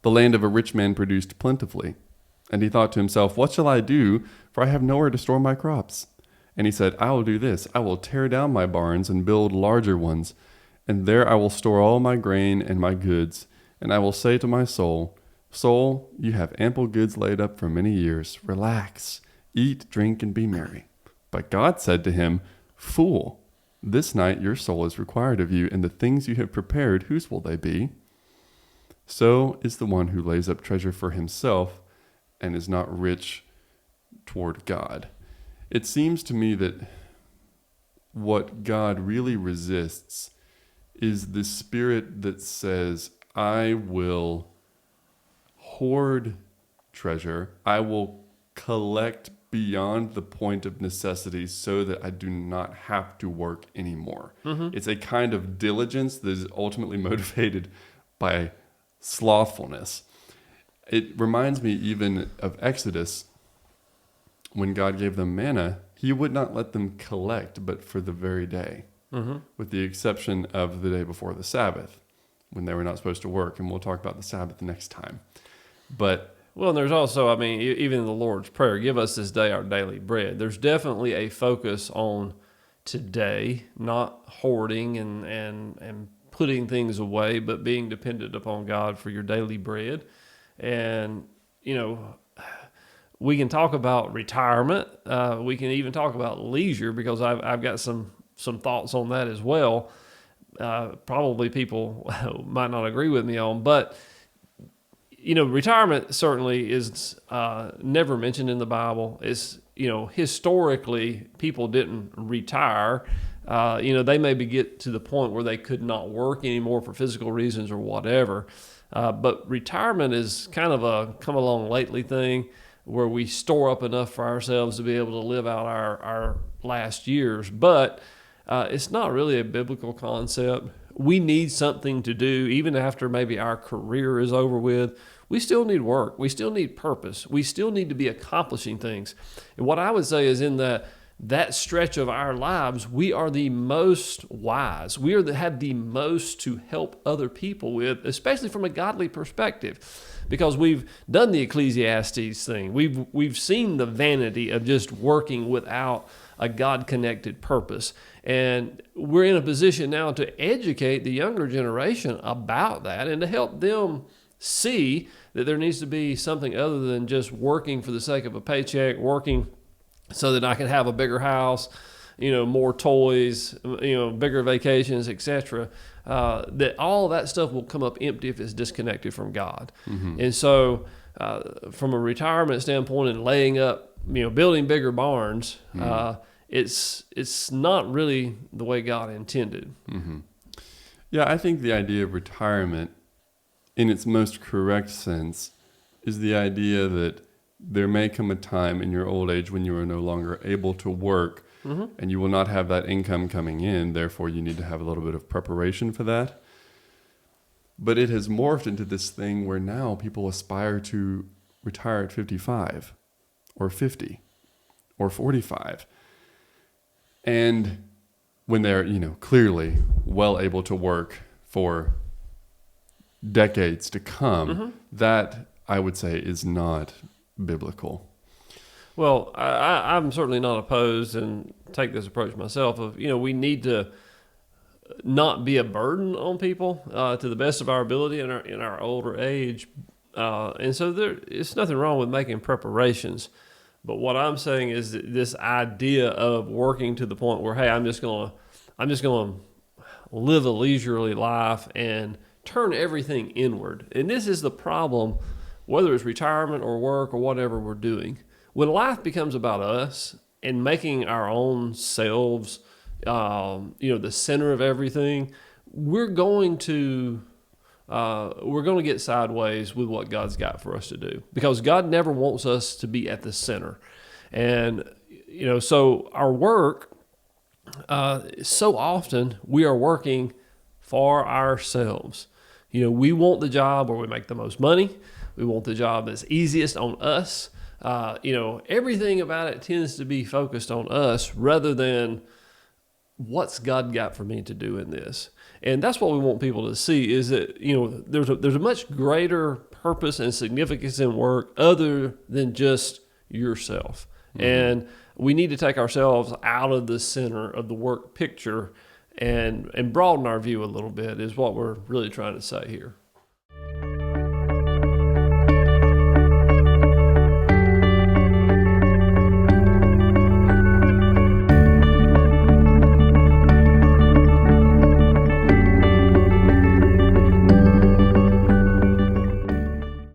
The land of a rich man produced plentifully. And he thought to himself, what shall I do? For I have nowhere to store my crops. And he said, I will do this. I will tear down my barns and build larger ones. And there I will store all my grain and my goods. And I will say to my soul, Soul, you have ample goods laid up for many years. Relax, eat, drink, and be merry. But God said to him, Fool, this night your soul is required of you, and the things you have prepared, whose will they be? So is the one who lays up treasure for himself and is not rich toward God. It seems to me that what God really resists is the spirit that says, I will hoard treasure. I will collect beyond the point of necessity so that I do not have to work anymore. Mm-hmm. It's a kind of diligence that is ultimately motivated by slothfulness. It reminds me even of Exodus. When God gave them manna, he would not let them collect, but for the very day, with the exception of the day before the Sabbath, when they were not supposed to work. And we'll talk about the Sabbath next time. But well, and there's also, I mean, even in the Lord's Prayer, give us this day our daily bread. There's definitely a focus on today, not hoarding and putting things away, but being dependent upon God for your daily bread. And, you know, we can talk about retirement. We can even talk about leisure, because I've got some thoughts on that as well. Probably people might not agree with me on, but you know, retirement certainly is never mentioned in the Bible. It's, you know, historically people didn't retire. You know, they maybe get to the point where they could not work anymore for physical reasons or whatever. But retirement is kind of a come along lately thing, where we store up enough for ourselves to be able to live out our last years. But it's not really a biblical concept. We need something to do, even after maybe our career is over with. We still need work. We still need purpose. We still need to be accomplishing things. And what I would say is, in that stretch of our lives, we are the most wise. We have the most to help other people with, especially from a godly perspective, because we've done the Ecclesiastes thing. We've seen the vanity of just working without a God-connected purpose. And we're in a position now to educate the younger generation about that and to help them see that there needs to be something other than just working for the sake of a paycheck, working so that I can have a bigger house, you know, more toys, you know, bigger vacations, etc. That all that stuff will come up empty if it's disconnected from God. Mm-hmm. And so from a retirement standpoint and laying up, you know, building bigger barns, it's not really the way God intended. Mm-hmm. Yeah, I think the idea of retirement in its most correct sense is the idea that there may come a time in your old age when you are no longer able to work, and you will not have that income coming in. Therefore, you need to have a little bit of preparation for that. But it has morphed into this thing where now people aspire to retire at 55 or 50 or 45. And when they're, you know, clearly well able to work for decades to come, that I would say is not biblical. Well, I'm certainly not opposed and take this approach myself of, you know, we need to not be a burden on people to the best of our ability in our older age. And so it's nothing wrong with making preparations. But what I'm saying is that this idea of working to the point where, hey, I'm just going to live a leisurely life and turn everything inward. And this is the problem, whether it's retirement or work or whatever we're doing. When life becomes about us and making our own selves, the center of everything, we're going to get sideways with what God's got for us to do, because God never wants us to be at the center. And, you know, so our work, so often we are working for ourselves. You know, we want the job where we make the most money. We want the job that's easiest on us. Everything about it tends to be focused on us rather than what's God got for me to do in this. And that's what we want people to see, is that, you know, there's a much greater purpose and significance in work other than just yourself. Mm-hmm. And we need to take ourselves out of the center of the work picture and broaden our view a little bit is what we're really trying to say here.